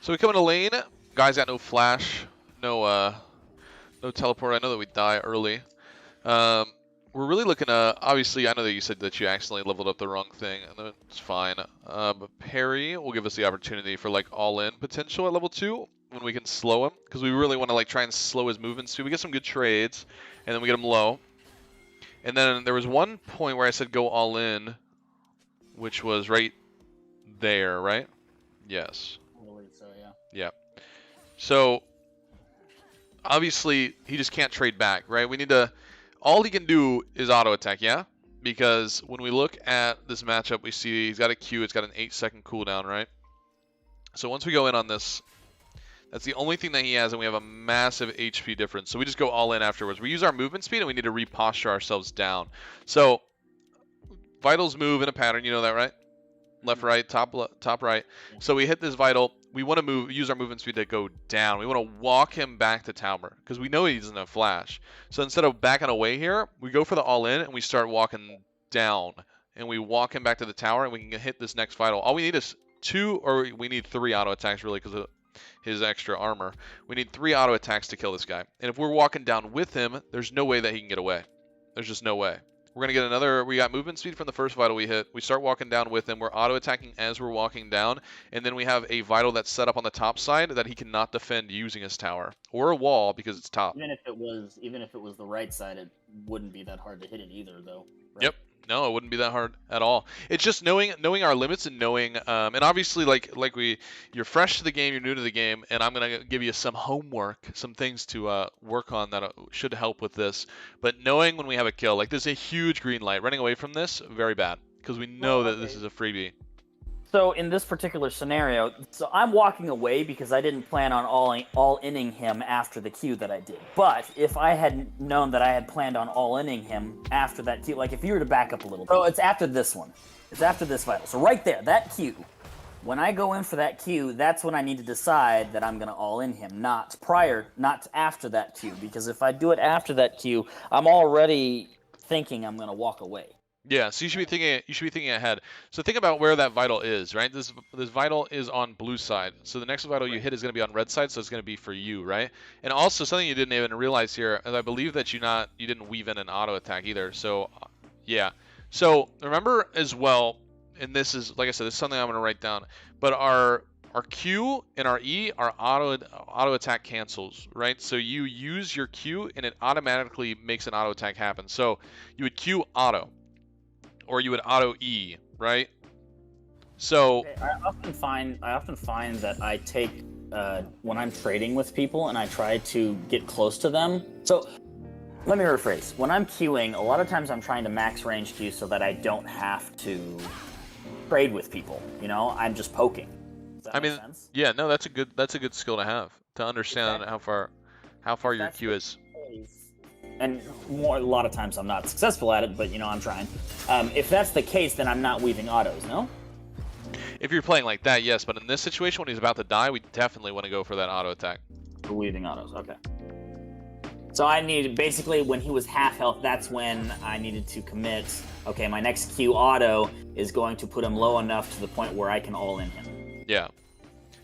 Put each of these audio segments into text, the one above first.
So we come into lane. Guys got no flash, no teleport. I know that we die early. We're really looking to, obviously, I know that you said that you accidentally leveled up the wrong thing, and that's fine. But parry will give us the opportunity for like all-in potential at level 2 when we can slow him, because we really want to like try and slow his movement speed. We get some good trades, and then we get him low. And then there was one point where I said go all-in, which was right there, right? Yes. I believe so, yeah. Yeah. So obviously he just can't trade back, right? We need to. All he can do is auto attack, yeah? Because when we look at this matchup, we see he's got a Q. It's got an 8-second cooldown, right? So once we go in on this, that's the only thing that he has, and we have a massive HP difference. So we just go all in afterwards. We use our movement speed, and we need to reposture ourselves down. So vitals move in a pattern. You know that, right? Left, right, top right. So we hit this vital. We want to use our movement speed to go down. We want to walk him back to tower because we know he doesn't have flash. So instead of backing away here, we go for the all-in and we start walking down. And we walk him back to the tower and we can hit this next vital. All we need is 2, or we need 3 auto attacks really because of his extra armor. We need 3 auto attacks to kill this guy. And if we're walking down with him, there's no way that he can get away. There's just no way. We're going to get another, we got movement speed from the first vital we hit. We start walking down with him. We're auto-attacking as we're walking down. And then we have a vital that's set up on the top side that he cannot defend using his tower. Or a wall because it's top. Even if it was the right side, it wouldn't be that hard to hit it either, though. Right? Yep. No, it wouldn't be that hard at all. It's just knowing our limits and knowing, and obviously you're fresh to the game, you're new to the game, and I'm gonna give you some homework, some things to work on that should help with this. But knowing when we have a kill, like there's a huge green light, running away from this, very bad, because we know that this is a freebie. So in this particular scenario, so I'm walking away because I didn't plan on all-inning him after the Q that I did. But if I had known that I had planned on all-inning him after that Q, like if you were to back up a little bit. So it's after this one. It's after this vital. So right there, that Q. When I go in for that Q, that's when I need to decide that I'm going to all-in him, not after that Q. Because if I do it after that Q, I'm already thinking I'm going to walk away. Yeah, so you should be thinking ahead. So think about where that vital is, right? This vital is on blue side. So the next vital you hit is going to be on red side, so it's going to be for you, right? And also something you didn't even realize here, is I believe that you didn't weave in an auto attack either. So yeah. So remember as well, and this is, like I said, this is something I'm going to write down, but our Q and our E are auto attack cancels, right? So you use your Q and it automatically makes an auto attack happen. So you would Q auto, or you would auto E, right? So I often find that I take when I'm trading with people and I try to get close to them. So let me rephrase. When I'm queuing, a lot of times I'm trying to max range queue so that I don't have to trade with people. You know, I'm just poking. Does that make sense? Yeah, no, that's a good skill to have, to understand how far your queue is. And a lot of times I'm not successful at it, but I'm trying. If that's the case, then I'm not weaving autos, no? If you're playing like that, yes, but in this situation when he's about to die, we definitely want to go for that auto attack. For weaving autos, okay. So I needed, basically when he was half health, that's when I needed to commit, okay, my next Q auto is going to put him low enough to the point where I can all-in him. Yeah.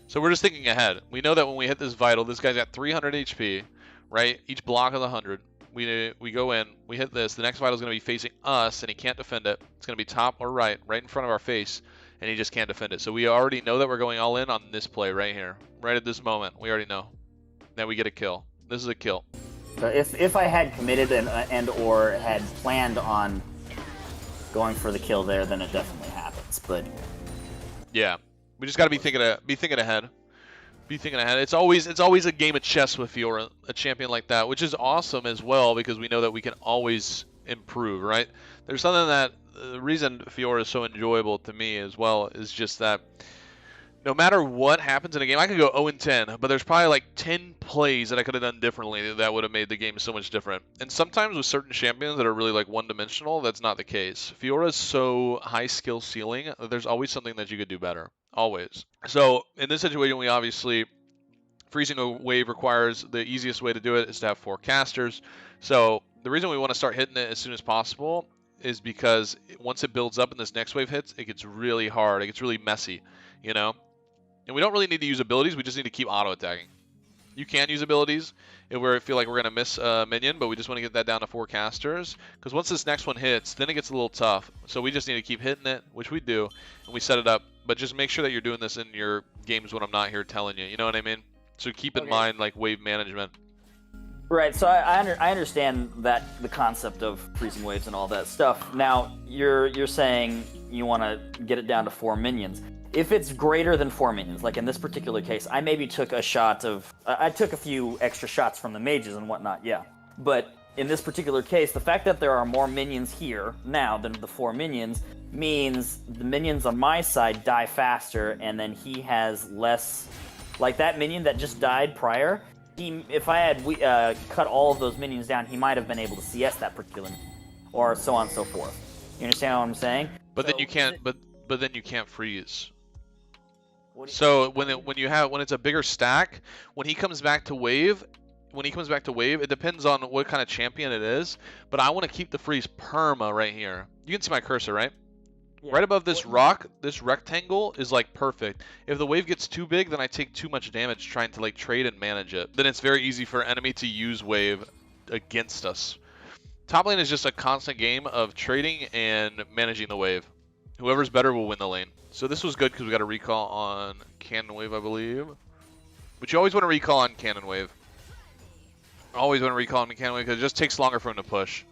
So we're just thinking ahead. We know that when we hit this vital, this guy's at 300 HP, right? Each block is 100. We go in, we hit this, the next vital is going to be facing us, and he can't defend it. It's going to be top or right in front of our face, and he just can't defend it. So we already know that we're going all in on this play right here, right at this moment. We already know that we get a kill. This is a kill. So if I had committed and or had planned on going for the kill there, then it definitely happens. But yeah, we just got to be thinking ahead. Be thinking ahead. It's always a game of chess with Fiora, a champion like that, which is awesome as well because we know that we can always improve, right? There's something that the reason Fiora is so enjoyable to me as well is just that no matter what happens in a game, I could go 0-10, but there's probably like 10 plays that I could have done differently that would have made the game so much different. And sometimes with certain champions that are really like one-dimensional, that's not the case. Fiora is so high skill ceiling that there's always something that you could do better. Always. So in this situation, we obviously, freezing a wave requires the easiest way to do it is to have 4 casters. So the reason we want to start hitting it as soon as possible is because once it builds up and this next wave hits, it gets really hard. It gets really messy, you know? And we don't really need to use abilities, we just need to keep auto-attacking. You can use abilities if we feel like we're going to miss a minion, but we just want to get that down to 4 casters. Because once this next one hits, then it gets a little tough. So we just need to keep hitting it, which we do, and we set it up. But just make sure that you're doing this in your games when I'm not here telling you. You know what I mean? So keep in mind, like, wave management. Right, so I understand that the concept of freezing waves and all that stuff. Now, you're saying you want to get it down to 4 minions. If it's greater than 4 minions, like in this particular case, I maybe took a shot of... I took a few extra shots from the mages and whatnot, yeah. But in this particular case, the fact that there are more minions here now than the 4 minions means the minions on my side die faster, and then he has less... Like that minion that just died prior, if I had cut all of those minions down, he might have been able to CS that particular minion, or so on and so forth. You understand what I'm saying? But then you can't... But then you can't freeze. So when it's a bigger stack, when he comes back to wave, it depends on what kind of champion it is. But I want to keep the freeze perma right here. You can see my cursor, right? Yeah. Right above this rock, this rectangle is like perfect. If the wave gets too big, then I take too much damage trying to like trade and manage it. Then it's very easy for enemy to use wave against us. Top lane is just a constant game of trading and managing the wave. Whoever's better will win the lane. So this was good because we got a recall on Cannon Wave, I believe. But you always want to recall on Cannon Wave. Always want to recall on Cannon Wave because it just takes longer for him to push.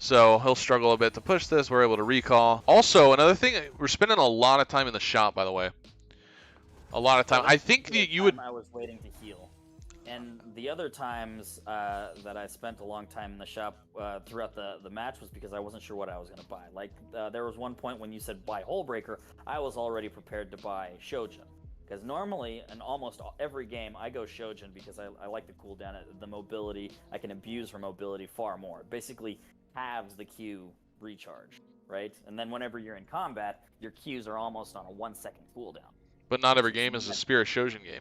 So he'll struggle a bit to push this. We're able to recall. Also, another thing, we're spending a lot of time in the shop, by the way. A lot of time. I think that you would... I was waiting to heal. And the other times that I spent a long time in the shop throughout the match was because I wasn't sure what I was going to buy. Like, there was one point when you said buy Hullbreaker, I was already prepared to buy Shojin. Because normally, in almost every game, I go Shojin because I like the cooldown, the mobility. I can abuse her mobility far more. It basically halves the Q recharge, right? And then whenever you're in combat, your Qs are almost on a 1-second cooldown. But not every game is a Spirit Shojin game.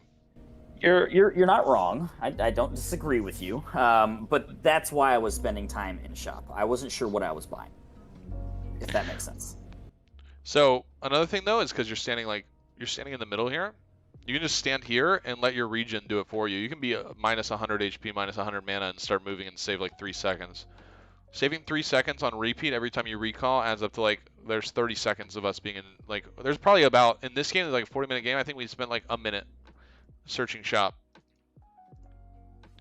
You're not wrong. I don't disagree with you. But that's why I was spending time in shop. I wasn't sure what I was buying. If that makes sense. So another thing though is because you're standing in the middle here. You can just stand here and let your regen do it for you. You can be minus 100 HP, minus 100 mana, and start moving and save like 3 seconds. Saving 3 seconds on repeat every time you recall adds up to like there's 30 seconds of us being in like there's probably about in this game it's like a 40-minute game. I think we spent like a minute searching shop.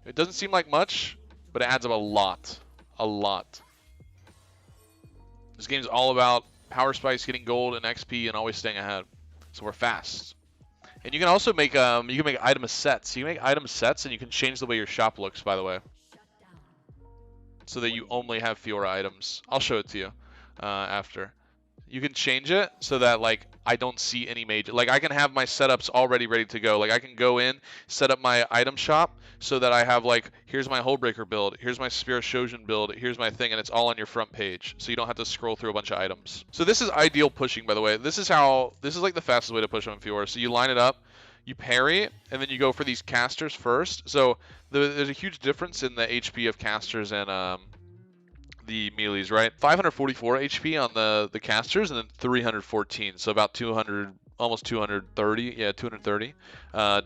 It doesn't seem like much, but it adds up a lot. A lot. This game's all about power spikes, getting gold and XP, and always staying ahead. So we're fast. And you can also make you can make item sets. You can make item sets and you can change the way your shop looks, by the way. So that you only have Fiora items. I'll show it to you after. You can change it so that like I don't see any major, like I can have my setups already ready to go. Like I can go in, set up my item shop so that I have like, here's my Hullbreaker build, here's my Spirit Shojin build, here's my thing, and it's all on your front page. So you don't have to scroll through a bunch of items. So this is ideal pushing, by the way. This is like the fastest way to push on Fiora. So you line it up, you parry, and then you go for these casters first. So there's a huge difference in the HP of casters and the melees, right? 544 HP on the casters and then 314, so about 200, almost 230, yeah, 230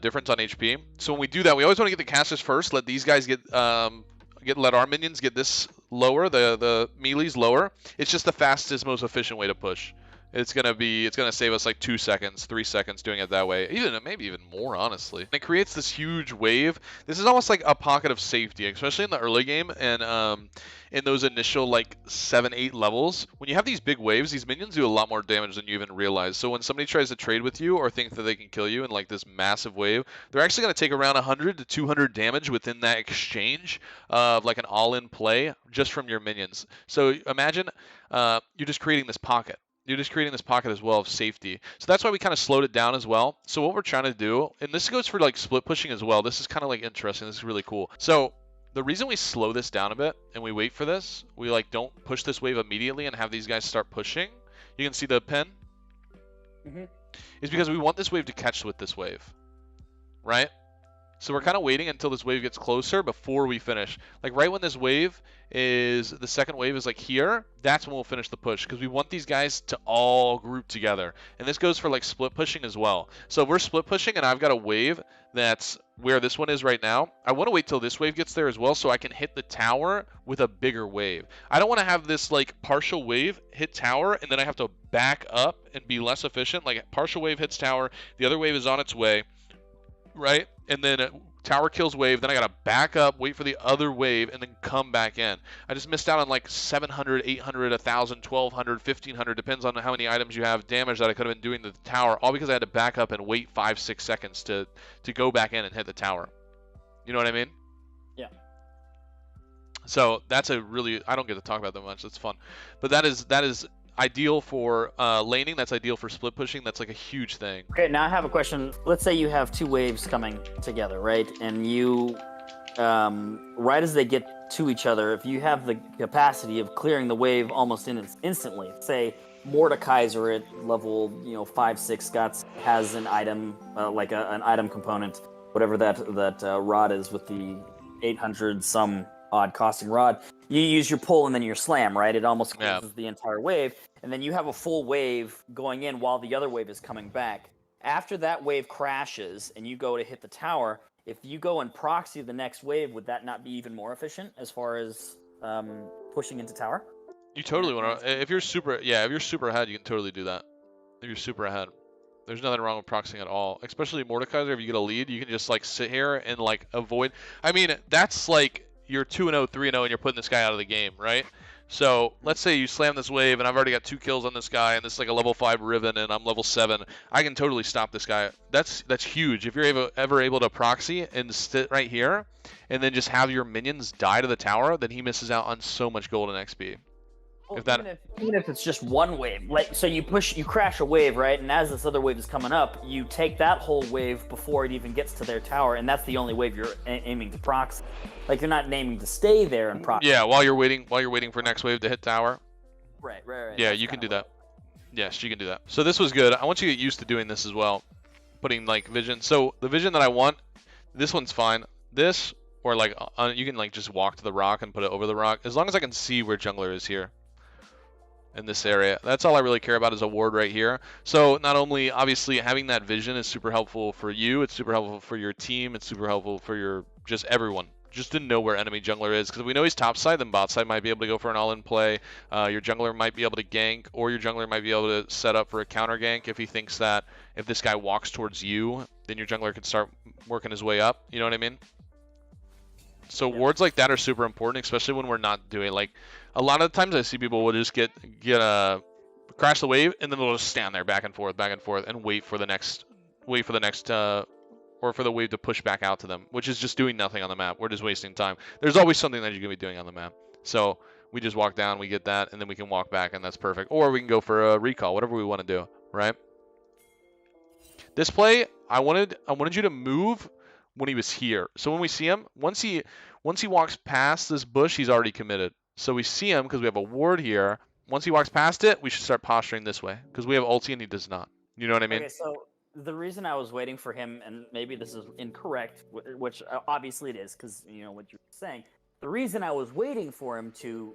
difference on HP. So when we do that, we always want to get the casters first, let these guys let our minions get this lower, the melees lower. It's just the fastest, most efficient way to push. It's gonna save us like 2 seconds, 3 seconds doing it that way. Maybe even more, honestly. And it creates this huge wave. This is almost like a pocket of safety, especially in the early game and in those initial like 7-8 levels. When you have these big waves, these minions do a lot more damage than you even realize. So when somebody tries to trade with you or think that they can kill you in like this massive wave, they're actually gonna take around 100 to 200 damage within that exchange of like an all-in play just from your minions. So imagine you're just creating this pocket. You're just creating this pocket as well of safety. So that's why we kind of slowed it down as well. So what we're trying to do, and this goes for like split pushing as well. This is kind of like interesting. This is really cool. So the reason we slow this down a bit and we wait for this, we like don't push this wave immediately and have these guys start pushing. You can see the pin. Is because we want this wave to catch with this wave, right? So we're kind of waiting until this wave gets closer before we finish. Like right when this wave is, the second wave is like here, that's when we'll finish the push, because we want these guys to all group together. And this goes for like split pushing as well. So if we're split pushing and I've got a wave that's where this one is right now, I want to wait till this wave gets there as well so I can hit the tower with a bigger wave. I don't want to have this like partial wave hit tower and then I have to back up and be less efficient. Like partial wave hits tower, the other wave is on its way, right? And then tower kills wave, then I gotta back up, wait for the other wave, and then come back in. I just missed out on like 700, 800, 1,000, 1,200, 1,500, depends on how many items you have, damage that I could have been doing to the tower, all because I had to back up and wait 5-6 seconds to go back in and hit the tower. You know what I mean? Yeah. So that's a really, I don't get to talk about that much, that's fun. But that is ideal for laning, that's ideal for split pushing, that's like a huge thing. Okay, now I have a question. Let's say you have two waves coming together, right? And you, right as they get to each other, if you have the capacity of clearing the wave almost instantly, say Mordekaiser at level 5, 6 has an item, like an item component, whatever that rod is with the 800 some odd costing rod. You use your pull and then your slam, right? It almost closes the entire wave, and then you have a full wave going in while the other wave is coming back. After that wave crashes and you go to hit the tower, if you go and proxy the next wave, would that not be even more efficient as far as pushing into tower? You totally want to, if you're super ahead, you can totally do that. If you're super ahead. There's nothing wrong with proxying at all. Especially Mordekaiser, if you get a lead, you can just like sit here and like avoid. I mean, that's like you're 2-0, 3-0, and you're putting this guy out of the game, right? So let's say you slam this wave, and I've already got 2 kills on this guy, and this is like a level 5 Riven, and I'm level 7. I can totally stop this guy. That's huge. If you're ever able to proxy and sit right here, and then just have your minions die to the tower, then he misses out on so much golden XP. Well, even if it's just one wave, like so you crash a wave, right? And as this other wave is coming up, you take that whole wave before it even gets to their tower, and that's the only wave you're aiming to proxy. Like you're not aiming to stay there and proxy. Yeah, while you're waiting for next wave to hit tower. Right. Yeah, you can do that. Yes, you can do that. So this was good. I want you to get used to doing this as well, putting like vision. So the vision that I want, this one's fine. This or like you can like just walk to the rock and put it over the rock, as long as I can see where jungler is here. In this area. That's all I really care about is a ward right here. So not only obviously having that vision is super helpful for you, it's super helpful for your team, it's super helpful for your just everyone. Just to know where enemy jungler is, because if we know he's top side, then bot side might be able to go for an all-in play. Your jungler might be able to gank, or your jungler might be able to set up for a counter gank if he thinks that if this guy walks towards you, then your jungler can start working his way up. You know what I mean? So wards like that are super important, especially when we're not doing like a lot of times I see people will just get crash the wave and then they'll just stand there back and forth and wait for the next or for the wave to push back out to them, which is just doing nothing on the map. We're just wasting time. There's always something that you're gonna be doing on the map. So we just walk down, we get that, and then we can walk back, and that's perfect. Or we can go for a recall, whatever we want to do, right? This play, I wanted you to move when he was here. So when we see him, once he walks past this bush, he's already committed. So we see him because we have a ward here. Once he walks past it, we should start posturing this way because we have ulti and he does not. You know what I mean? Okay, so the reason I was waiting for him, and maybe this is incorrect, which obviously it is because you know what you're saying. The reason I was waiting for him to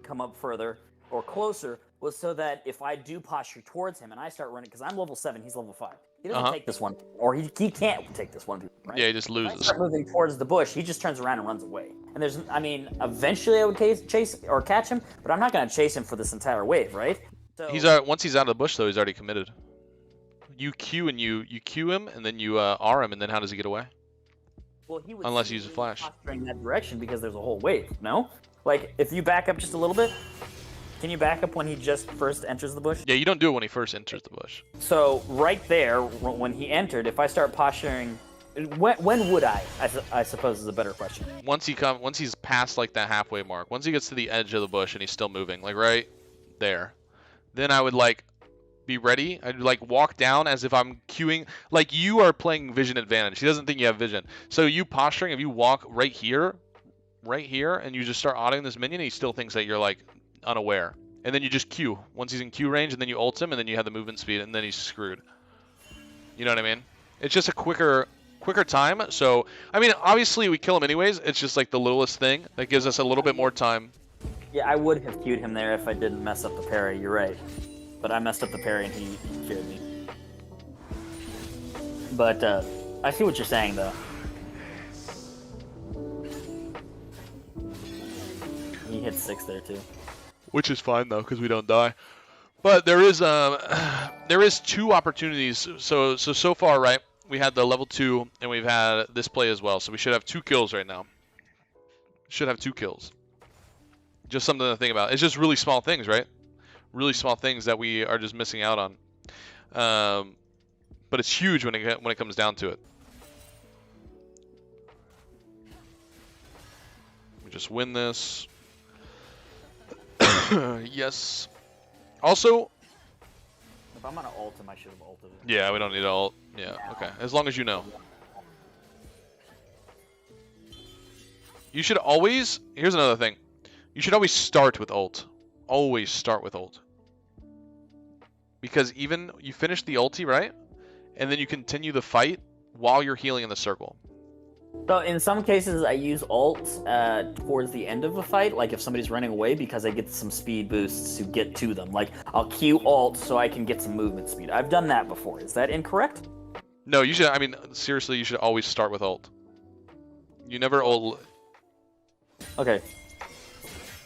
come up further or closer was so that if I do posture towards him and I start running, because I'm level 7, he's level 5. He doesn't take this one, or he can't take this one, right? Yeah, he just loses. If I start moving towards the bush, he just turns around and runs away. And eventually I would chase or catch him, but I'm not going to chase him for this entire wave, right? So once he's out of the bush though, he's already committed. You Q and you Q him, and then you R him, and then how does he get away? Well, he would unless you use a flash. Posturing that direction because there's a whole wave. No, like if you back up just a little bit. Can you back up when he just first enters the bush? Yeah, you don't do it when he first enters the bush. So right there, when he entered, if I start posturing, when would I suppose is a better question. Once he's past like that halfway mark, once he gets to the edge of the bush and he's still moving, like right there, then I would like be ready. I'd like walk down as if I'm queuing, like you are playing vision advantage. He doesn't think you have vision. So you posturing, if you walk right here, and you just start autoing this minion, he still thinks that you're like unaware, and then you just Q once he's in Q range, and then you ult him, and then you have the movement speed, and then he's screwed. You know what I mean? It's just a quicker quicker time. So, I mean, obviously we kill him anyways. It's just like the littlest thing that gives us a little bit more time. Yeah, I would have queued him there if I didn't mess up the parry. You're right. But I messed up the parry and he cured me. But I see what you're saying, though. He hit 6 there, too. Which is fine, though, because we don't die. But there is 2 opportunities. So far, right, we had the level 2, and we've had this play as well. So we should have 2 kills right now. Should have 2 kills. Just something to think about. It's just really small things, right? Really small things that we are just missing out on. But it's huge when it comes down to it. We just win this. Yes. Also, If I'm gonna ult him, I should have ulted him. yeah, we don't need to ult. Yeah, okay. As long as you know. You should always, here's another thing. You should always start with ult. Always start with ult. Because even you finish the ulti, right? And then you continue the fight while you're healing in the circle. So in some cases, I use ult towards the end of a fight, like if somebody's running away, because I get some speed boosts to get to them. Like, I'll Q ult so I can get some movement speed. I've done that before. Is that incorrect? No, you should, I mean, seriously, you should always start with ult. You never ult. Okay.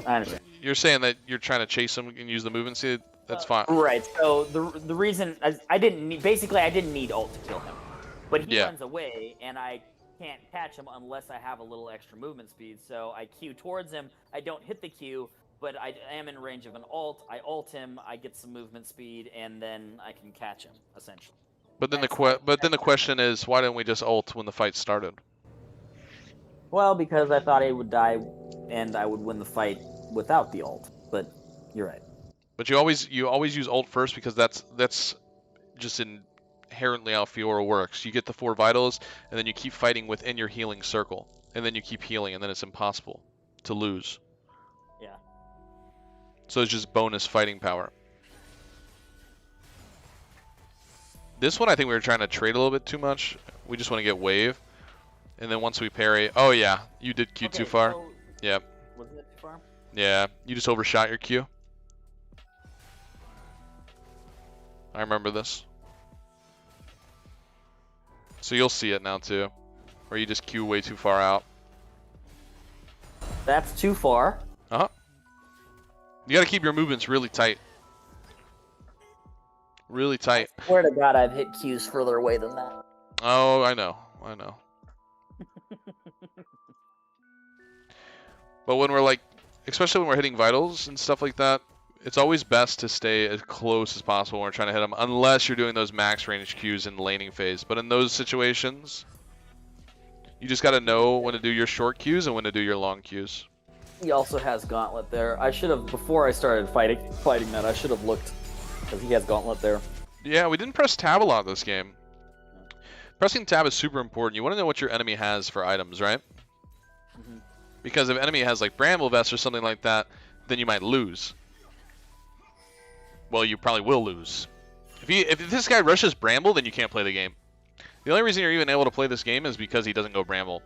I understand. You're saying that you're trying to chase him and use the movement speed? That's fine. Right. So the reason I didn't need, basically I didn't need ult to kill him, but he runs away and I can't catch him unless I have a little extra movement speed. So I Q towards him. I don't hit the Q, but I am in range of an ult. I ult him. I get some movement speed, and then I can catch him essentially. But then the question is, why didn't we just ult when the fight started? Well, because I thought he would die, and I would win the fight without the ult. But you're right. But you always use ult first because that's just inherently how Fiora works. You get the 4 vitals, and then you keep fighting within your healing circle, and then you keep healing, and then it's impossible to lose. Yeah. So it's just bonus fighting power. This one I think we were trying to trade a little bit too much. We just want to get wave, and then once we parry, oh yeah, you did Q too far. So, Yeah. wasn't it too far? Yeah, you just overshot your Q. I remember this. So you'll see it now too, where you just Q way too far out. That's too far. Uh-huh. You gotta keep your movements really tight. Really tight. I swear to God, I've hit Qs further away than that. Oh, I know. But when we're like, especially when we're hitting vitals and stuff like that, it's always best to stay as close as possible when we're trying to hit them, unless you're doing those max range Qs in the laning phase. But in those situations, you just got to know when to do your short Qs and when to do your long Qs. He also has Gauntlet there. I should have, before I started fighting that, I should have looked, because he has Gauntlet there. Yeah, we didn't press tab a lot this game. Pressing tab is super important. You want to know what your enemy has for items, right? Mm-hmm. Because if enemy has like Bramble Vest or something like that, then you might lose. Well, you probably will lose. If this guy rushes Bramble, then you can't play the game. The only reason you're even able to play this game is because he doesn't go Bramble.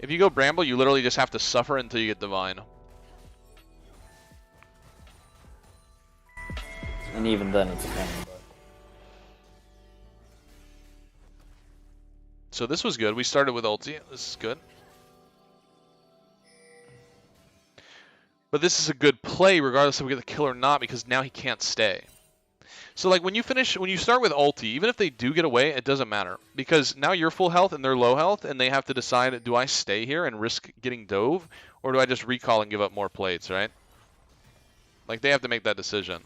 If you go Bramble, you literally just have to suffer until you get Divine. And even then, it's a pain. So this was good. We started with ulti. This is good. But this is a good play regardless if we get the kill or not, because now he can't stay. So like when you start with ulti, even if they do get away, it doesn't matter. Because now you're full health and they're low health, and they have to decide, do I stay here and risk getting dove, or do I just recall and give up more plates, right? Like they have to make that decision.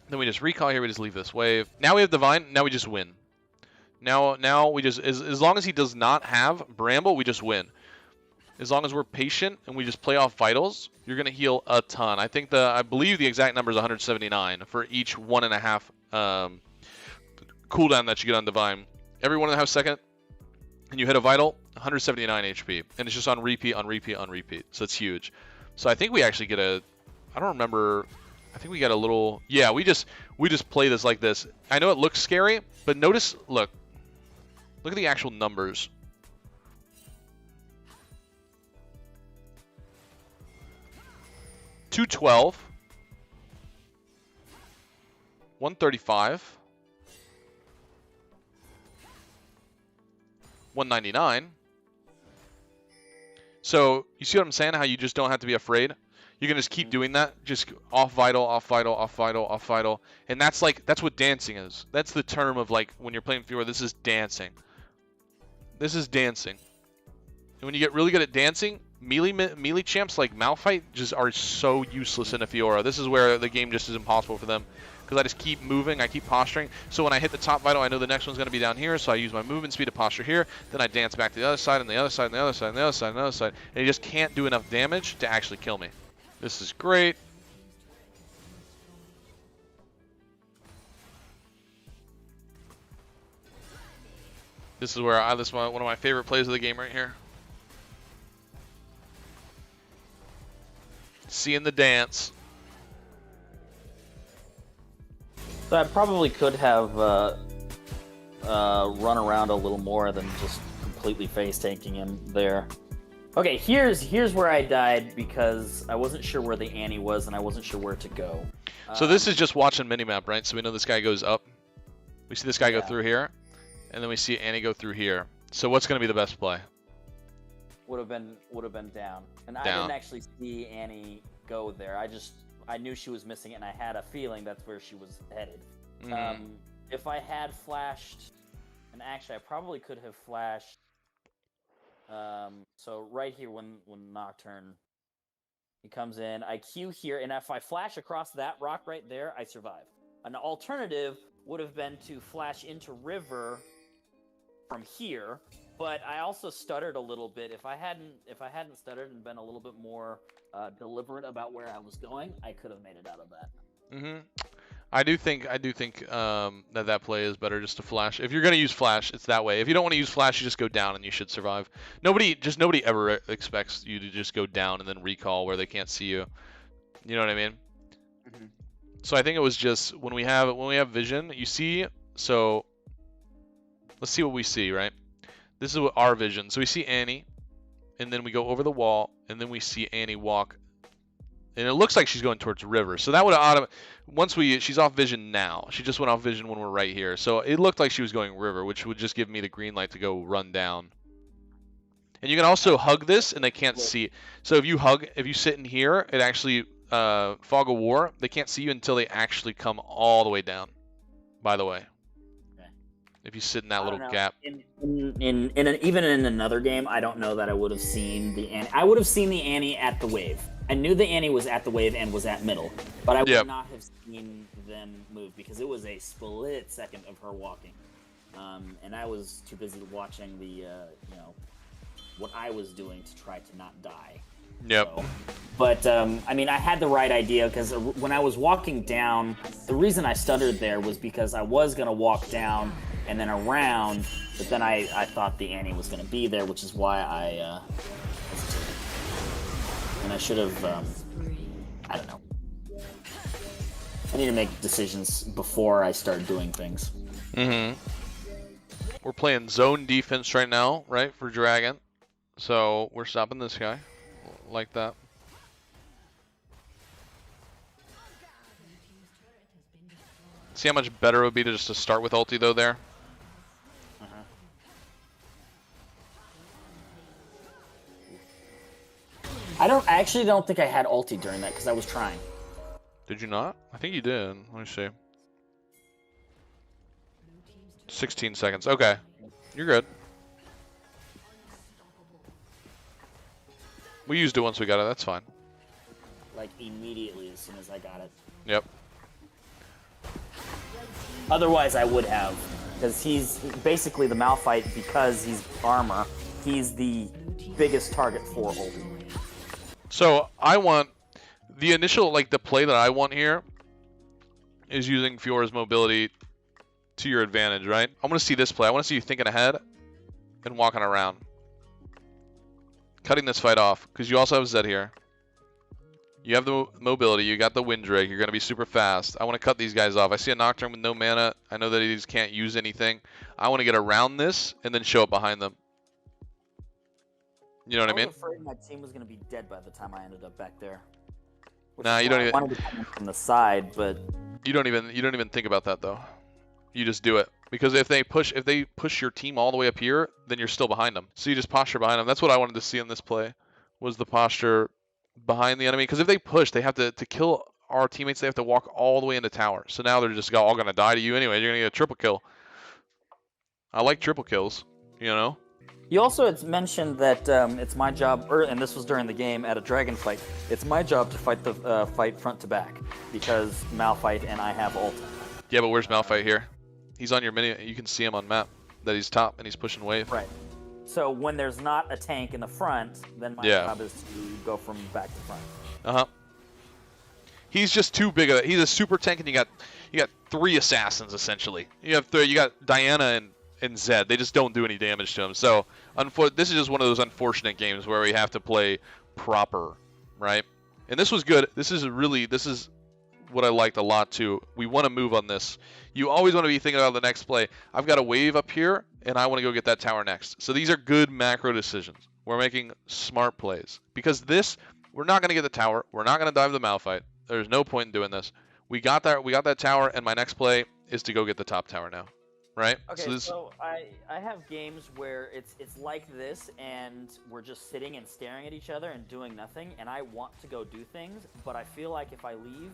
Then we just recall here, we just leave this wave. Now we have Divine, now we just win. Now we just, as long as he does not have Bramble, we just win. As long as we're patient and we just play off vitals, you're going to heal a ton. I believe the exact number is 179 for each 1.5 cooldown that you get on Divine. Every 1.5 second, and you hit a vital, 179 HP. And it's just on repeat, on repeat, on repeat. So it's huge. So I think we actually get I don't remember, I think we got a little. Yeah, we just play this like this. I know it looks scary, but notice, look at the actual numbers. $212, $135, $199. So you see what I'm saying? How you just don't have to be afraid. You can just keep doing that. Just off vital, off vital, off vital, off vital, and that's what dancing is. That's the term of like when you're playing Fiora. This is dancing. This is dancing. And when you get really good at dancing, melee champs like Malphite just are so useless in a Fiora. This is where the game just is impossible for them. Because I just keep moving, I keep posturing. So when I hit the top vital, I know the next one's going to be down here, so I use my movement speed to posture here. Then I dance back to the other side, and the other side, and the other side, and the other side, and the other side. And you just can't do enough damage to actually kill me. This is great. This is where this is one of my favorite plays of the game right here. Seeing the dance. So I probably could have run around a little more than just completely face tanking him there. Okay, here's where I died because I wasn't sure where the Annie was and I wasn't sure where to go. So this is just watching minimap, right? So we know this guy goes up. We see this guy go through here, and then we see Annie go through here. So what's going to be the best play? Would have been down. And down. I didn't actually see Annie go there. I knew she was missing it, and I had a feeling that's where she was headed. Mm-hmm. If I had flashed, and actually I probably could have flashed. So right here when Nocturne, he comes in, I Q here, and if I flash across that rock right there, I survive. An alternative would have been to flash into river from here, but I also stuttered a little bit. If I hadn't stuttered and been a little bit more deliberate about where I was going, I could have made it out of that. Mm-hmm. I do think that play is better just to flash. If you're gonna use flash, it's that way. If you don't want to use flash, you just go down and you should survive. Nobody ever expects you to just go down and then recall where they can't see you. You know what I mean? Mm-hmm. So I think it was just when we have vision, you see. So let's see what we see, right? This is what our vision. So we see Annie, and then we go over the wall, and then we see Annie walk. And it looks like she's going towards river. So that would have she's off vision now. She just went off vision when we're right here. So it looked like she was going river, which would just give me the green light to go run down. And you can also hug this, and they can't see. So if you sit in here, it actually fog of war. They can't see you until they actually come all the way down. By the way, if you sit in that little gap. Even in another game, I don't know that I would have seen the Annie. I would have seen the Annie at the wave. I knew the Annie was at the wave and was at middle, but I would not have seen them move because it was a split second of her walking, and I was too busy watching the what I was doing to try to not die. Yep. So, but I mean, I had the right idea because when I was walking down, the reason I stuttered there was because I was gonna walk down and then around, but then I thought the Annie was gonna be there, which is why I hesitated. And I should have, I don't know. I need to make decisions before I start doing things. Mm-hmm. We're playing zone defense right now, right, for Dragon. So we're stopping this guy like that. See how much better it would be to just to start with ulti though there? I actually don't think I had ulti during that because I was trying. Did you not? I think you did. Let me see. 16 seconds. Okay. You're good. We used it once we got it. That's fine. Like immediately as soon as I got it. Yep. Otherwise I would have. Because he's basically the Malphite because he's armor. He's the biggest target for ulti. So I want the initial, like the play that I want here is using Fiora's mobility to your advantage, right? I want to see this play. I want to see you thinking ahead and walking around. Cutting this fight off, because you also have Zed here. You have the mobility. You got the Windrake. You're going to be super fast. I want to cut these guys off. I see a Nocturne with no mana. I know that he just can't use anything. I want to get around this and then show up behind them. You know what I mean? was afraid my team was going to be dead by the time I ended up back there. Nah, you don't I even. wanted to come in from the side, but You don't even think about that though. You just do it because if they push your team all the way up here, then you're still behind them. So you just posture behind them. That's what I wanted to see in this play, was the posture behind the enemy. Because if they push, they have to kill our teammates. They have to walk all the way into tower. So now they're just all gonna die to you anyway. You're gonna get a triple kill. I like triple kills. You know. you also had mentioned that it's my job, and this was during the game at a dragon fight. It's my job to fight the fight front to back because Malphite and I have ult. Yeah, but where's Malphite here? He's on your mini. You can see him on map that he's top and he's pushing wave. Right. So when there's not a tank in the front, then my job is to go from back to front. Uh-huh. He's just too big of he's a super tank, and you got 3 assassins essentially. You got Diana and Zed. They just don't do any damage to him. So this is just one of those unfortunate games where we have to play proper, right? And this was good. This is what I liked a lot too. We want to move on this. You always want to be thinking about the next play. I've got a wave up here, and I want to go get that tower next. So these are good macro decisions. We're making smart plays. Because we're not going to get the tower. We're not going to dive the Malphite. There's no point in doing this. We got that tower, and my next play is to go get the top tower now. Right? Okay, so I have games where it's like this, and we're just sitting and staring at each other and doing nothing, and I want to go do things, but I feel like if I leave,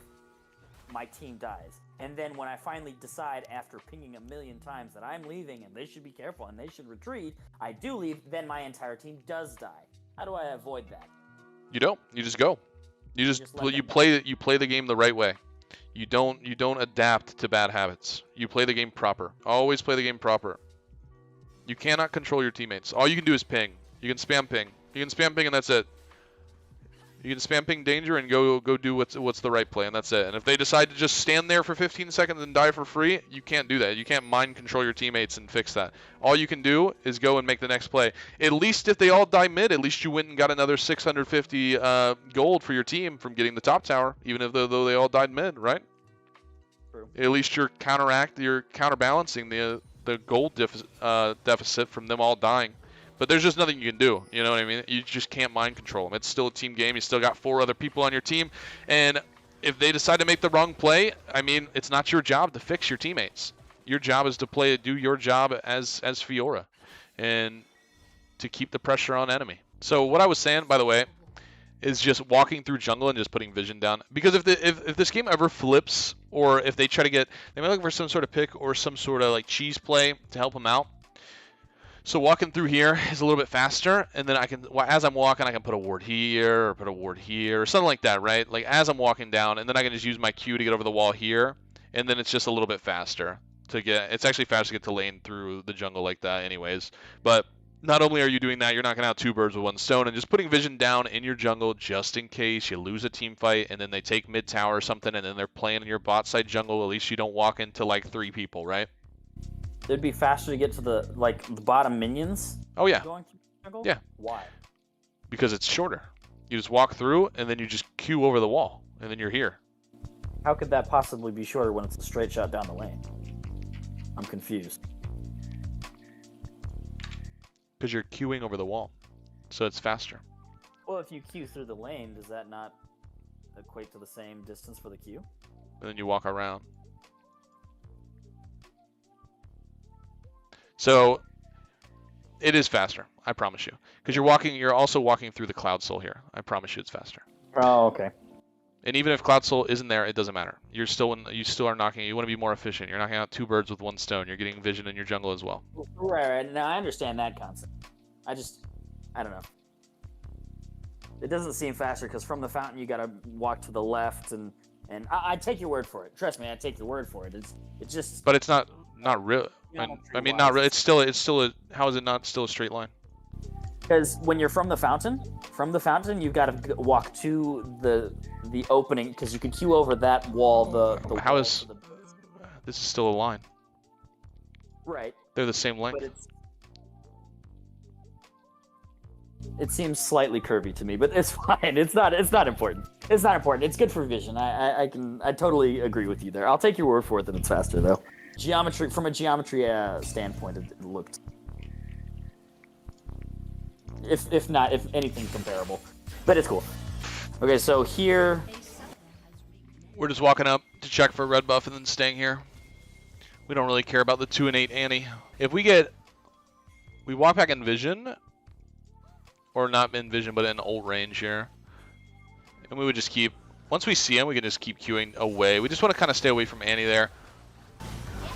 my team dies. And then when I finally decide after pinging a million times that I'm leaving and they should be careful and they should retreat, I do leave, then my entire team does die. How do I avoid that? You don't. You just go. You play the game the right way. You don't adapt to bad habits. You play the game proper. Always play the game proper. You cannot control your teammates. All you can do is ping. You can spam ping. You can spam ping and that's it. You can spam ping danger and go do what's the right play, and that's it. And if they decide to just stand there for 15 seconds and die for free, you can't do that. You can't mind control your teammates and fix that. All you can do is go and make the next play. At least if they all die mid, at least you went and got another 650 gold for your team from getting the top tower, even if though they all died mid, right? True. At least you're counterbalancing the gold deficit from them all dying. But there's just nothing you can do. You know what I mean? You just can't mind control them. It's still a team game. You still got 4 other people on your team. And if they decide to make the wrong play, I mean, it's not your job to fix your teammates. Your job is to do your job as Fiora and to keep the pressure on enemy. So what I was saying, by the way, is just walking through jungle and just putting vision down. Because if this game ever flips, or if they try to they might look for some sort of pick or some sort of like cheese play to help them out. So walking through here is a little bit faster, and then as I'm walking, I can put a ward here, or put a ward here, or something like that, right? Like as I'm walking down, and then I can just use my Q to get over the wall here, and then it's just a little bit faster it's actually faster to get to lane through the jungle like that anyways. But not only are you doing that, you're knocking out 2 birds with 1 stone, and just putting vision down in your jungle just in case you lose a team fight, and then they take mid tower or something, and then they're playing in your bot side jungle. At least you don't walk into like 3 people, right? It'd be faster to get to the bottom minions. Oh yeah. Going through the jungle? Yeah. Why? Because it's shorter. You just walk through, and then you just queue over the wall, and then you're here. How could that possibly be shorter when it's a straight shot down the lane? I'm confused. Because you're queuing over the wall, so it's faster. Well, if you queue through the lane, does that not equate to the same distance for the queue? And then you walk around. So it is faster, I promise you. Because you're also walking through the Cloud Soul here. I promise you it's faster. Oh, okay. And even if Cloud Soul isn't there, it doesn't matter. You still are knocking. You want to be more efficient. You're knocking out 2 birds with 1 stone. You're getting vision in your jungle as well. Right. Now I understand that concept. I don't know. It doesn't seem faster because from the fountain you gotta walk to the left, and I take your word for it. Trust me, I take your word for it. It's just. But it's not real. I mean, not really. It's still how is it not still a straight line? Because when you're from the fountain, you've got to walk to the opening because you can queue over that wall. How is this is still a line? Right. They're the same length. But It seems slightly curvy to me, but it's fine. It's not important. It's not important. It's good for vision. I totally agree with you there. I'll take your word for it that it's faster though. From a geometry standpoint, it looked, if anything, comparable. But it's cool. Okay, so here we're just walking up to check for red buff and then staying here. We don't really care about the 2 and 8 Annie. If we walk back in vision, or not in vision, but in ult range here, and we would just keep. Once we see him, we can just keep queuing away. We just want to kind of stay away from Annie there.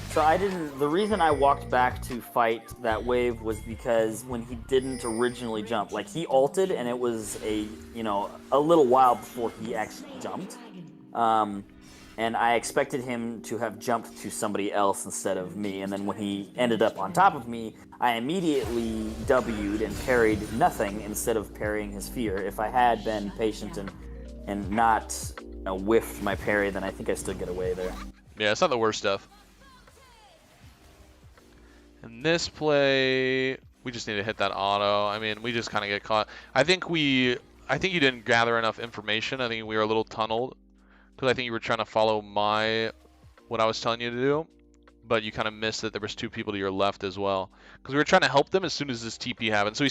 So the reason I walked back to fight that wave was because when he didn't originally jump, like he ulted and it was a little while before he actually jumped. And I expected him to have jumped to somebody else instead of me, and then when he ended up on top of me, I immediately W'd and parried nothing instead of parrying his fear. If I had been patient and not whiffed my parry, then I think I still get away there. Yeah, it's not the worst stuff. In this play, we just need to hit that auto. I mean, we just kind of get caught. I think you didn't gather enough information. I think we were a little tunneled, because I think you were trying to follow what I was telling you to do, but you kind of missed that there was 2 people to your left as well. Because we were trying to help them as soon as this TP happened. So we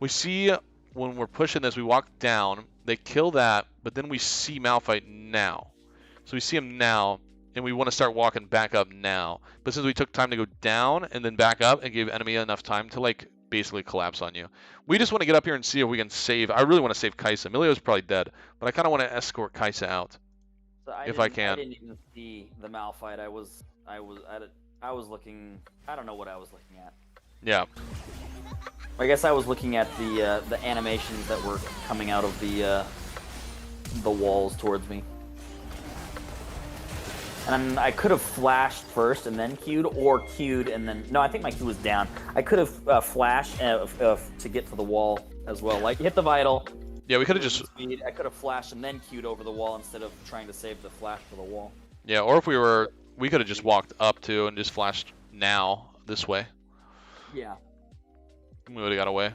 see when we're pushing this, we walk down, they kill that, but then we see Malphite now. So we see him now, and we want to start walking back up now. But since we took time to go down and then back up and gave enemy enough time to like basically collapse on you, we just want to get up here and see if we can save. I really want to save Kai'Sa. Emilio's probably dead, but I kind of want to escort Kai'Sa out. So if I can. I didn't even see the Malphite. I was looking. I don't know what I was looking at. Yeah. I guess I was looking at the animations that were coming out of the walls towards me. And I could have flashed first and then queued, or queued and then... No, I think my queue was down. I could have flashed to get to the wall as well. Like, hit the vital. Yeah, we could have just... I could have flashed and then queued over the wall instead of trying to save the flash for the wall. Yeah, or if we could have just walked up to and just flashed now this way. Yeah. We would have got away.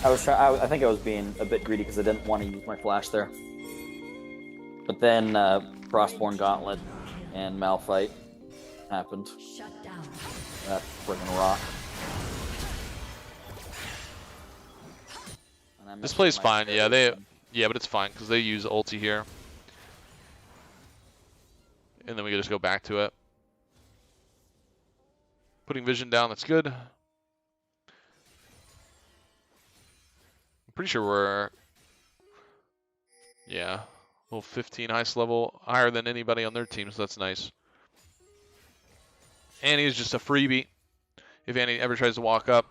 I think I was being a bit greedy because I didn't want to use my flash there. But then Frostborn Gauntlet and Malphite happened. Shut down. That friggin' rock. This play's fine. Yeah, but it's fine because they use ulti here, and then we can just go back to it. Putting vision down, that's good. I'm pretty sure we're, yeah, level 15 highest level, higher than anybody on their team, so that's nice. Annie is just a freebie if Annie ever tries to walk up.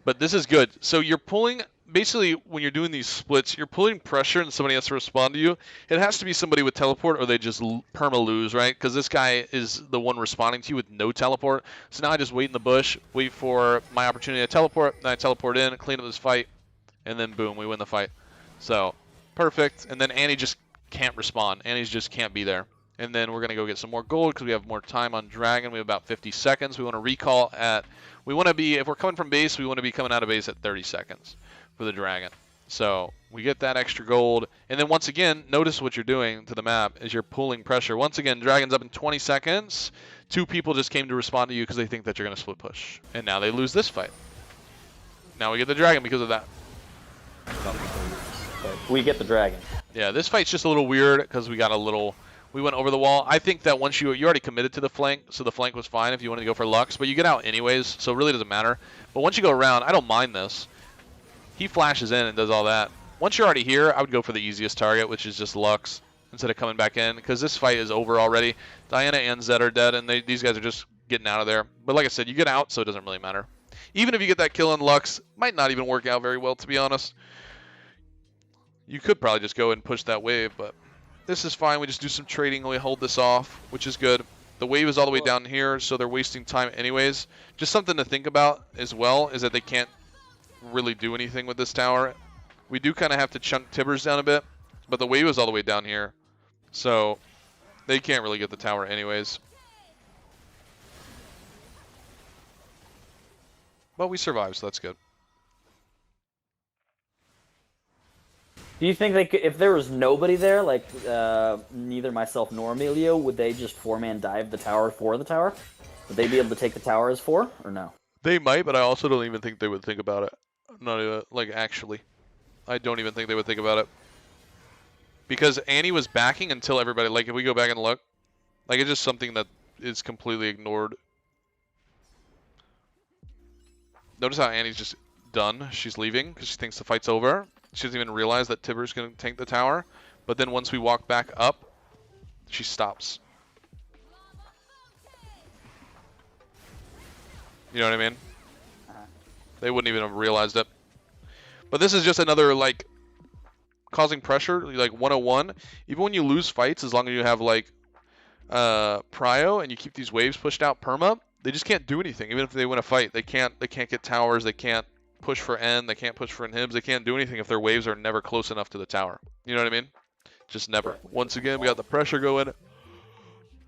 But this is good. So you're pulling, basically when you're doing these splits, you're pulling pressure and somebody has to respond to you. It has to be somebody with teleport or they just perma-lose, right? Because this guy is the one responding to you with no teleport. So now I just wait in the bush, wait for my opportunity to teleport, then I teleport in, clean up this fight, and then boom, we win the fight. So, perfect. And then Annie just can't respond. Annie just can't be there. And then we're going to go get some more gold because we have more time on Dragon. We have about 50 seconds. We want to recall at... We want to be... If we're coming from base, we want to be coming out of base at 30 seconds for the Dragon. So we get that extra gold. And then once again, notice what you're doing to the map is you're pulling pressure. Once again, Dragon's up in 20 seconds. 2 people just came to respond to you because they think that you're going to split push. And now they lose this fight. Now we get the Dragon because of that. We get the Dragon. Yeah, this fight's just a little weird because we got a little... We went over the wall. I think that once you already committed to the flank, so the flank was fine if you wanted to go for Lux, but you get out anyways, so it really doesn't matter. But once you go around, I don't mind this. He flashes in and does all that. Once you're already here, I would go for the easiest target, which is just Lux, instead of coming back in, because this fight is over already. Diana and Zed are dead, and these guys are just getting out of there. But like I said, you get out, so it doesn't really matter. Even if you get that kill on Lux, might not even work out very well, to be honest. You could probably just go and push that wave, but... This is fine. We just do some trading and we hold this off, which is good. The wave is all the way down here, so they're wasting time anyways. Just something to think about as well is that they can't really do anything with this tower. We do kind of have to chunk Tibbers down a bit, but the wave is all the way down here, so they can't really get the tower anyways. But we survived, so that's good. Do you think they could, if there was nobody there, like neither myself nor Emilio, would they just four-man dive the tower for the tower? Would they be able to take the tower as 4 or no? They might, but I also don't even think they would think about it. Not even, like, actually. I don't even think they would think about it. Because Annie was backing until everybody, like, if we go back and look, like, it's just something that is completely ignored. Notice how Annie's just done. She's leaving because she thinks the fight's over. She doesn't even realize that Tiber's going to tank the tower. But then once we walk back up, she stops. You know what I mean? They wouldn't even have realized it. But this is just another, like, causing pressure, like 101. Even when you lose fights, as long as you have, like, prio and you keep these waves pushed out perma, they just can't do anything. Even if they win a fight, they can't get towers, they can't push for N, they can't push for inhibs, they can't do anything if their waves are never close enough to the tower. You know what I mean? Just never. Once again, we got the pressure going.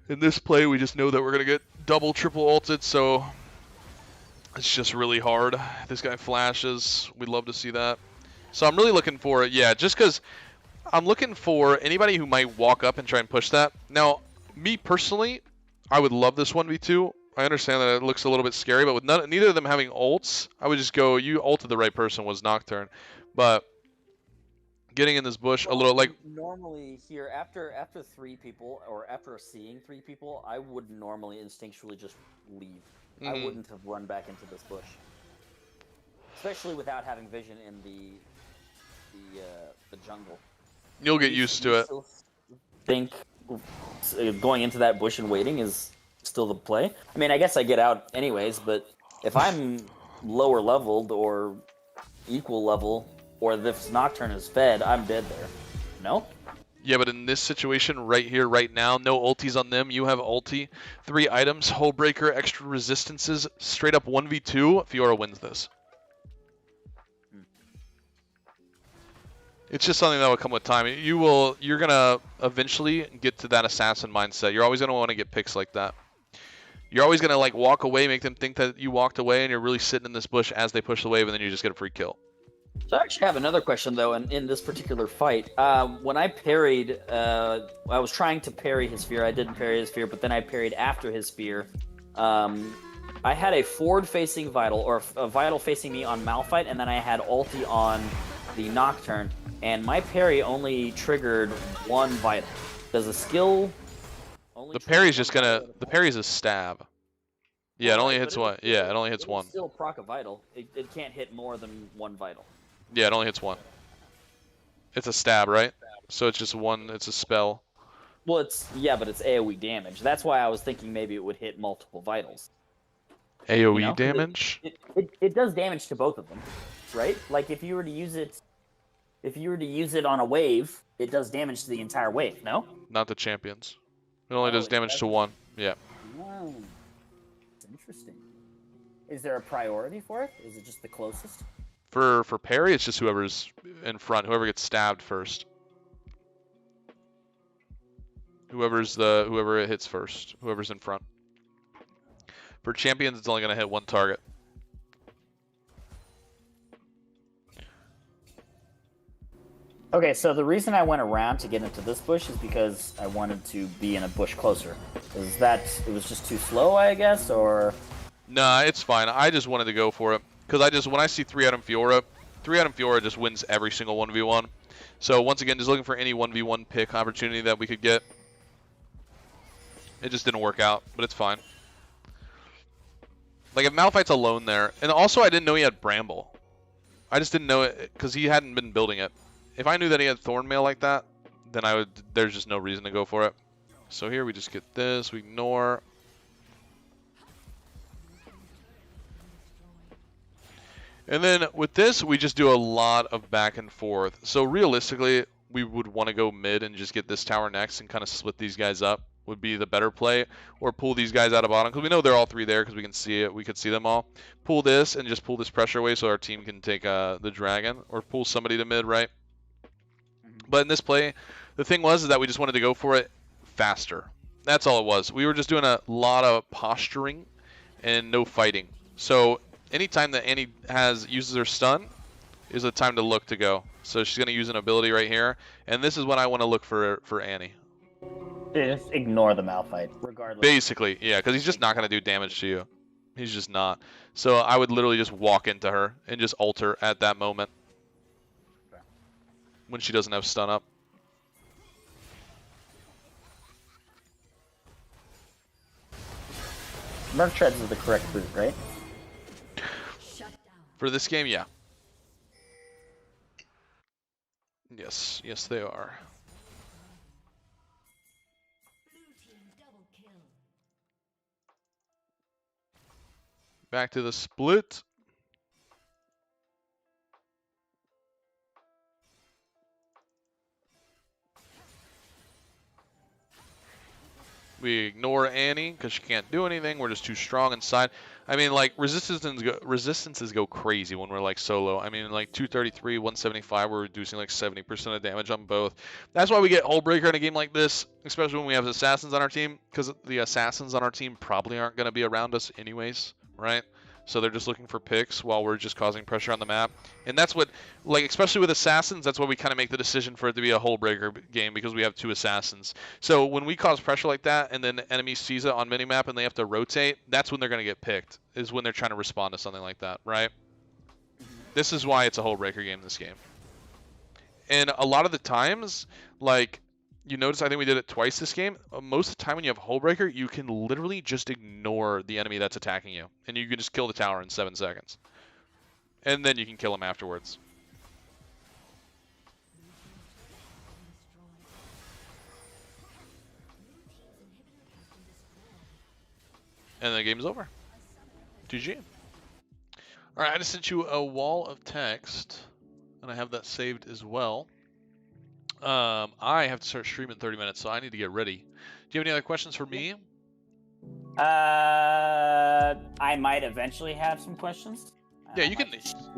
In this play, we just know that we're going to get double, triple ulted, so it's just really hard. This guy flashes. We'd love to see that. So I'm really looking for it, yeah, just because I'm looking for anybody who might walk up and try and push that. Now, me personally, I would love this 1v2. I understand that it looks a little bit scary, but with neither of them having ults, I would just go, you ulted the right person, was Nocturne. But getting in this bush a little, like... Normally here, after 3 people, or after seeing 3 people, I would normally instinctually just leave. I wouldn't have run back into this bush. Especially without having vision in the jungle. You'll get used to it. Think going into that bush and waiting is still the play. I mean, I guess I get out anyways, but if I'm lower leveled or equal level, or if Nocturne is fed, I'm dead there. No? Yeah, but in this situation right here, right now, no ultis on them. You have ulti. 3 items, Hull Breaker, extra resistances, straight up 1v2. Fiora wins this. It's just something that will come with time. You're gonna eventually get to that assassin mindset. You're always gonna want to get picks like that. You're always gonna like walk away, make them think that you walked away, and you're really sitting in this bush as they push the wave, and then you just get a free kill. So I actually have another question though, in this particular fight. When I parried, I was trying to parry his spear. I didn't parry his spear, but then I parried after his spear. I had a forward-facing Vital, or a Vital facing me on Malphite, and then I had ulti on the Nocturne, and my parry only triggered 1 Vital. Does a skill only... The parry's just gonna... The parry's a stab. Yeah, it only hits one. Yeah, it only hits one. Still proc a Vital. It can't hit more than 1 Vital. Yeah, it only hits 1. It's a stab, right? So it's just 1, it's a spell. Well, yeah, but it's AoE damage. That's why I was thinking maybe it would hit multiple Vitals. AoE damage? It does damage to both of them, right? Like if you were to use it on a wave, it does damage to the entire wave, no? Not the champions. It only does damage to 1. Yeah. Oh, that's interesting. Is there a priority for it? Is it just the closest? For parry, it's just whoever's in front, whoever gets stabbed first. Whoever it hits first, whoever's in front. For champions, it's only gonna hit 1 target. Okay, so the reason I went around to get into this bush is because I wanted to be in a bush closer. Is that it was just too slow, I guess, or? Nah, it's fine. I just wanted to go for it because when I see 3-item Fiora, 3-item Fiora just wins every single 1v1. So once again, just looking for any 1v1 pick opportunity that we could get. It just didn't work out, but it's fine. Like if Malphite's alone there, and also I didn't know he had Bramble. I just didn't know it because he hadn't been building it. If I knew that he had Thornmail like that, then there's just no reason to go for it. So here we just get this, we ignore. And then with this, we just do a lot of back and forth. So realistically, we would want to go mid and just get this tower next and kind of split these guys up would be the better play, or pull these guys out of bottom because we know they're all 3 there because we can see it. We could see them all. Pull this and just pull this pressure away so our team can take the dragon, or pull somebody to mid, right? But in this play, the thing was is that we just wanted to go for it faster. That's all it was. We were just doing a lot of posturing and no fighting. So anytime that Annie uses her stun is a time to look to go. So she's gonna use an ability right here, and this is when I want to look for Annie. Just ignore the Malphite, regardless. Basically, yeah, because he's just not gonna do damage to you. He's just not. So I would literally just walk into her and just ult her at that moment when she doesn't have stun up. Merc Treads is the correct route, right? For this game, yeah. Yes, yes they are. Back to the split. We ignore Annie because she can't do anything. We're just too strong inside. I mean, like, resistances go crazy when we're, like, solo. I mean, like, 233, 175, we're reducing, like, 70% of damage on both. That's why we get Hullbreaker in a game like this, especially when we have Assassins on our team, because the Assassins on our team probably aren't going to be around us anyways, right? So they're just looking for picks while we're just causing pressure on the map. And that's what, like, especially with Assassins, that's why we kind of make the decision for it to be a Hullbreaker game, because we have 2 Assassins. So when we cause pressure like that, and then the enemy sees it on minimap and they have to rotate, that's when they're going to get picked, is when they're trying to respond to something like that, right? This is why it's a Hullbreaker game, this game. And a lot of the times, like, you notice I think we did it twice this game. Most of the time when you have Hullbreaker, you can literally just ignore the enemy that's attacking you. And you can just kill the tower in 7 seconds. And then you can kill him afterwards. And the game's over. GG. Alright, I just sent you a wall of text. And I have that saved as well. I have to start streaming in 30 minutes, so I need to get ready. Do you have any other questions for me? I might eventually have some questions. Yeah, you can.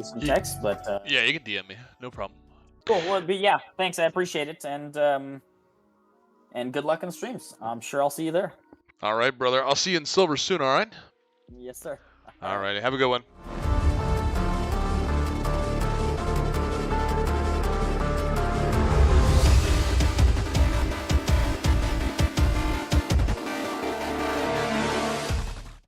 Some text, but yeah, you can DM me. No problem. Cool. Well, but yeah, thanks. I appreciate it, and good luck in the streams. I'm sure I'll see you there. All right, brother. I'll see you in silver soon. All right. Yes, sir. All right. Have a good one.